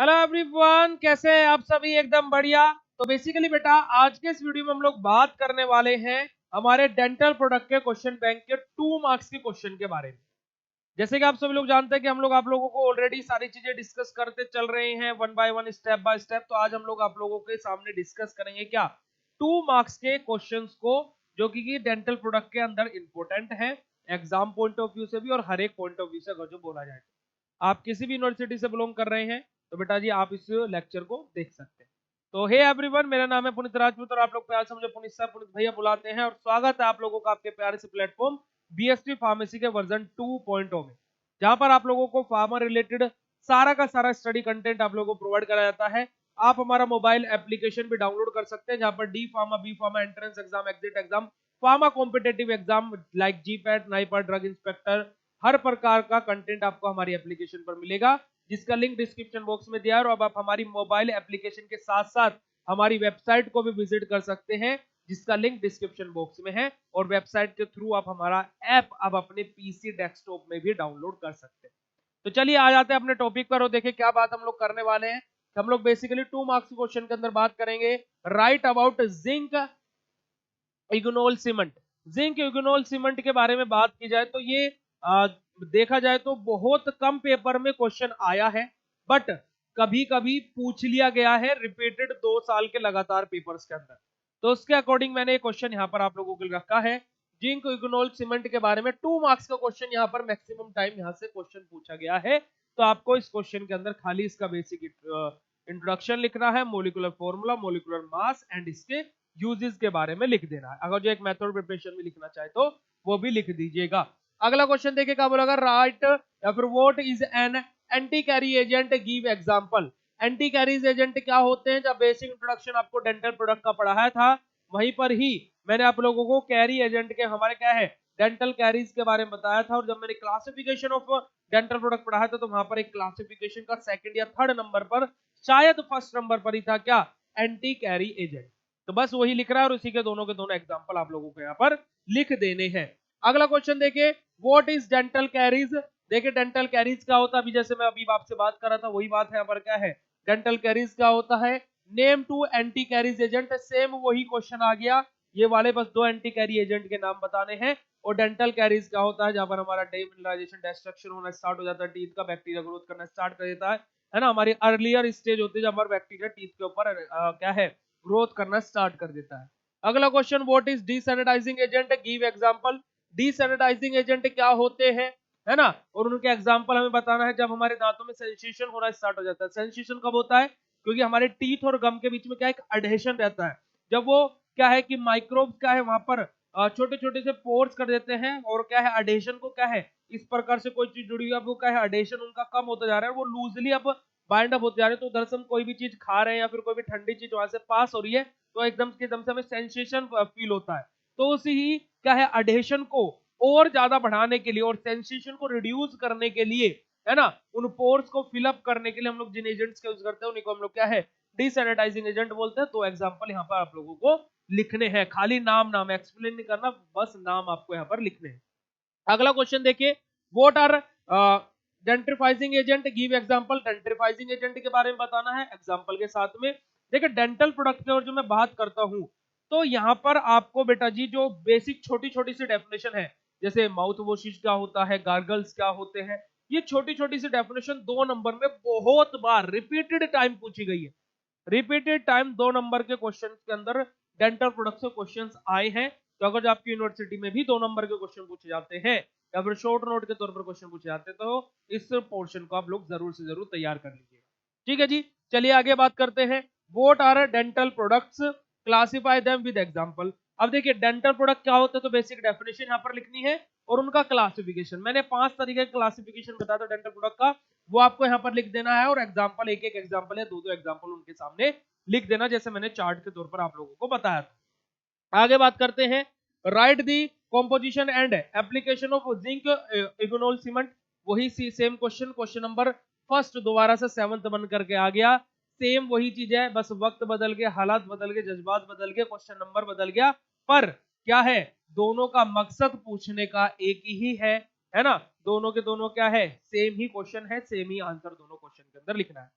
Hello everyone, कैसे हैं आप सभी? एकदम बढ़िया। तो बेसिकली बेटा, आज के इस वीडियो में हम लोग बात करने वाले हैं हमारे डेंटल प्रोडक्ट के क्वेश्चन बैंक के 2 मार्क्स के क्वेश्चन के बारे में। जैसे कि आप सभी लोग जानते हैं कि हम लोग आप लोगों को ऑलरेडी सारी चीजें डिस्कस करते चल रहे हैं one by one, step by step. तो आज हम लोग आप लोगों के सामने डिस्कस करेंगे क्या 2 मार्क्स के क्वेश्चंस को, जो कि डेंटल प्रोडक्ट के अंदर इंपॉर्टेंट है एग्जाम पॉइंट ऑफ व्यू से भी और हर एक पॉइंट ऑफ व्यू से। अगर जो बोला जाए तो आप किसी भी यूनिवर्सिटी से बिलोंग कर रहे हैं तो बेटा जी आप इस लेक्चर को देख सकते हैं। तो हे एवरीवन, मेरा नाम है पुनीत राजपूत और आप लोग प्यार से मुझे पुनीत सर, पुनीत भैया बुलाते हैं। और स्वागत है आप लोगों का आपके प्यारे से प्लेटफॉर्म बीएसटी फार्मेसी के वर्जन 2.0 में, जहां पर आप लोगों को फार्मा रिलेटेड सारा का सारा स्टडी कंटेंट आप लोगों को प्रोवाइड कराया जाता है। आप हमारा मोबाइल एप्लीकेशन भी डाउनलोड कर सकते हैं, जहां पर D pharma, B pharma, entrance exam, exit exam, pharma competitive exam like GPAT, NIPER, drug inspector, हर प्रकार का कंटेंट आपको हमारी एप्लीकेशन पर मिलेगा, जिसका लिंक डिस्क्रिप्शन बॉक्स में दिया है। और अब आप हमारी मोबाइल एप्लीकेशन के साथ साथ हमारी वेबसाइट को भी विजिट कर सकते हैं, जिसका लिंक डिस्क्रिप्शन बॉक्स में है। और वेबसाइट के थ्रू आप हमारा ऐप अब अपने पीसी डेस्कटॉप में भी डाउनलोड कर सकते हैं। तो चलिए आ जाते हैं अपने टॉपिक पर और देखें क्या बात हम लोग करने वाले हैं। हम लोग बेसिकली 2 मार्क्स क्वेश्चन के अंदर बात करेंगे right about zinc eugenol cement. Zinc eugenol cement के बारे में बात की जाए तो ये देखा जाए तो बहुत कम पेपर में क्वेश्चन आया है, बट कभी कभी पूछ लिया गया है रिपीटेड 2 साल के लगातार पेपर्स के अंदर। तो उसके अकॉर्डिंग मैंने क्वेश्चन यहाँ पर आप लोगों के लिए रखा है। जिंक इग्नोल सीमेंट के बारे में 2 मार्क्स का क्वेश्चन, यहाँ पर मैक्सिमम टाइम यहाँ से क्वेश्चन पूछा गया है। तो आपको इस क्वेश्चन के अंदर खाली इसका बेसिक इंट्रोडक्शन लिखना है, molecular formula, molecular mass and इसके यूजेस के बारे में लिख देना है। अगर जो एक मेथड प्रिपरेशन में लिखना चाहे तो वो भी लिख दीजिएगा। अगला क्वेश्चन देखिए क्या बोला, राइट या फिर what is an anti carry agent, give example. Anti caries agent क्या होते हैं? जब बेसिक इंट्रोडक्शन आपको डेंटल प्रोडक्ट का पढ़ाया था, वहीं पर ही मैंने आप लोगों को कैरी एजेंट के हमारे क्या है डेंटल कैरीज के बारे में बताया था। और जब मैंने क्लासिफिकेशन ऑफ डेंटल प्रोडक्ट पढ़ाया था तो वहां पर एक क्लासिफिकेशन का सेकंड या थर्ड नंबर पर, शायद फर्स्ट नंबर पर ही था क्या, एंटी कैरी एजेंट। तो बस वही लिख रहा है और उसी के दोनों एग्जांपल आप लोगों को यहाँ पर लिख देने हैं। अगला क्वेश्चन देखिए, व्हाट इज डेंटल कैरीज। देखिए डेंटल कैरीज क्या होता है, अभी जैसे मैं अभी आपसे बात कर रहा था वही बात है यहाँ पर क्या है, डेंटल कैरीज क्या होता है, name two anti caries agent. Same वही क्वेश्चन आ गया, ये वाले बस 2 एंटी कैरी एजेंट के नाम बताने हैं। और डेंटल कैरीज क्या होता है, जहां पर हमारा डेमिनराइजेशन, डिस्ट्रक्शन होना स्टार्ट हो जाता है, टीथ का बैक्टीरिया ग्रोथ करना स्टार्ट कर देता है ना। हमारी अर्लियर स्टेज होती है जब हमारा बैक्टीरिया टीथ के ऊपर क्या है ग्रोथ करना स्टार्ट कर देता है। अगला question, what is desensitising agent, give example. Desensitising agent क्या होते हैं, है ना, और उनके एग्जांपल हमें बताना है। जब हमारे दांतों में सेंसेशन होना स्टार्ट हो जाता है, सेंसेशन कब होता है, क्योंकि हमारे टीथ और गम के बीच में क्या एक अडहेशन रहता है। जब वो क्या है कि माइक्रोब्स क्या है वहां पर छोटे छोटे से पोर्स कर देते हैं, और क्या है अडहेशन को क्या है इस प्रकार से कोई चीज जुड़ी हुई है, अब वो क्या है अडहेशन उनका कम होता जा रहा है, वो लूजली अब बाइंड अप होते जा रहे हैं। तो दरअसल कोई भी चीज खा रहे हैं या फिर कोई भी ठंडी चीज वहां से पास हो रही है तो एकदम से हमें सेंसेशन फील होता है। तो उसी ही क्या है अडहेशन को और ज्यादा बढ़ाने के लिए और सेंसेशन को रिड्यूस करने के लिए, है ना, उन पोर्स को फिलअप करने के लिए हम लोग जिन एजेंट्स का यूज करते हैं उन्हीं को हम लोग क्या है डीसैनिटाइजिंग एजेंट बोलते हैं। तो एग्जांपल यहाँ पर आप लोगों को लिखने हैं, खाली नाम नाम एक्सप्लेन नहीं करना, बस नाम आपको यहाँ पर लिखने हैं। अगला क्वेश्चन देखिए, व्हाट आर डेंट्रिफाइजिंग एजेंट, गिव एग्जांपल। डेंट्रिफाइजिंग एजेंट के बारे में बताना है एग्जांपल के साथ में। देखिए डेंटल प्रोडक्ट की और जो मैं बात करता हूं तो यहाँ पर आपको बेटा जी जो बेसिक छोटी छोटी सी डेफिनेशन है, जैसे माउथ वॉशेस क्या होता है, गार्गल्स क्या होते हैं, ये छोटी छोटी सी डेफिनेशन 2 नंबर में बहुत बार रिपीटेड टाइम पूछी गई है। रिपीटेड टाइम 2 नंबर के क्वेश्चन के अंदर डेंटल प्रोडक्ट से क्वेश्चन आए हैं। तो अगर आपकी यूनिवर्सिटी में भी 2 नंबर के क्वेश्चन पूछे जाते हैं या फिर शॉर्ट नोट के तौर पर क्वेश्चन पूछे जाते हैं तो इस पोर्शन को आप लोग जरूर से जरूर तैयार कर लीजिएगा। ठीक है जी, चलिए आगे बात करते हैं। What are dental products, classify them with example. अब देखिए डेंटल प्रोडक्ट क्या होता है तो बेसिक डेफिनेशन यहाँ पर लिखनी है और उनका क्लासिफिकेशन। मैंने 5 तरीके का क्लासिफिकेशन बताया था डेंटल प्रोडक्ट का, वो आपको यहाँ पर लिख देना है। और एग्जाम्पल एक एक एग्जाम्पल है, दो दो एग्जाम्पल उनके सामने लिख देना, जैसे मैंने चार्ट के तौर पर आप लोगों को बताया था। आगे बात करते हैं, right the composition and application of zinc eugenol cement. वही same question, question number first दोबारा से 7th बन करके आ गया। सेम वही चीज है, बस वक्त बदल गया, हालात बदल गए, जज्बात बदल गए, क्वेश्चन नंबर बदल गया, पर क्या है दोनों का मकसद पूछने का एक ही है ना। दोनों के दोनों क्या है सेम ही क्वेश्चन है, सेम ही आंसर दोनों क्वेश्चन के अंदर लिखना है।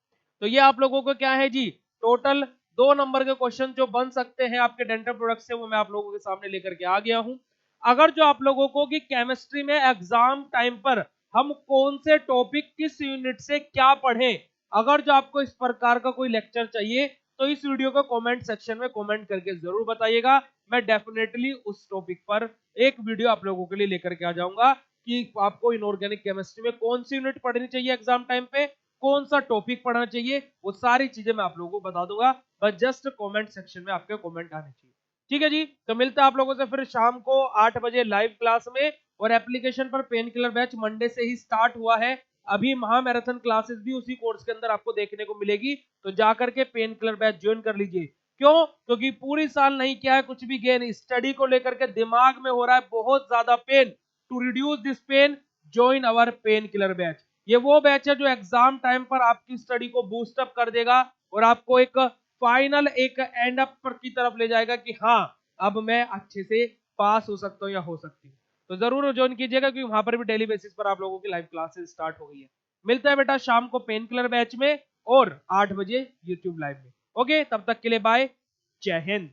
तो ये आप लोगों को क्या है जी, टोटल 2 नंबर के क्वेश्चन जो बन सकते हैं आपके डेंटल प्रोडक्ट से, वो मैं आप लोगों के सामने लेकर के आ गया हूं। अगर जो आप लोगों को कि केमिस्ट्री में एग्जाम टाइम पर हम कौन से टॉपिक किस यूनिट से क्या पढ़ें, अगर जो आपको इस प्रकार का कोई लेक्चर चाहिए तो इस वीडियो को कमेंट सेक्शन में कमेंट करके जरूर बताइएगा। मैं डेफिनेटली उस टॉपिक पर एक वीडियो आप लोगों के लिए लेकर के आ जाऊंगा कि आपको इनऑर्गेनिक केमिस्ट्री में कौन सी यूनिट पढ़नी चाहिए एग्जाम टाइम पे, कौन सा टॉपिक पढ़ना चाहिए, वो सारी चीजें मैं आप लोगों को बता दूंगा। बस जस्ट कमेंट सेक्शन में आपके कमेंट आने चाहिए। ठीक है जी, तो मिलता है आप लोगों से फिर शाम को 8 बजे लाइव क्लास में। और एप्लीकेशन पर पेन किलर बैच मंडे से ही स्टार्ट हुआ है। अभी महा मैराथन क्लासेस भी उसी कोर्स के अंदर आपको देखने को मिलेगी, तो जाकर के पेन किलर बैच ज्वाइन कर लीजिए। क्यों? क्योंकि पूरी साल नहीं किया है कुछ भी गेन, स्टडी को लेकर के दिमाग में हो रहा है बहुत ज्यादा pain. To reduce this pain, join our pain killer batch. ये वो बैच है जो एग्जाम टाइम पर आपकी स्टडी को बूस्ट अप कर देगा और आपको एक फाइनल एक एंड अप पर की तरफ ले जाएगा कि हाँ अब मैं अच्छे से पास हो सकता हूँ या हो सकती हूँ। तो जरूर ज्वाइन कीजिएगा क्योंकि वहां पर भी डेली बेसिस पर आप लोगों की लाइव क्लासेस स्टार्ट हो गई है। मिलता है बेटा शाम को पेन किलर बैच में और 8 बजे यूट्यूब लाइव में। ओके, तब तक के लिए बाय, जय हिंद।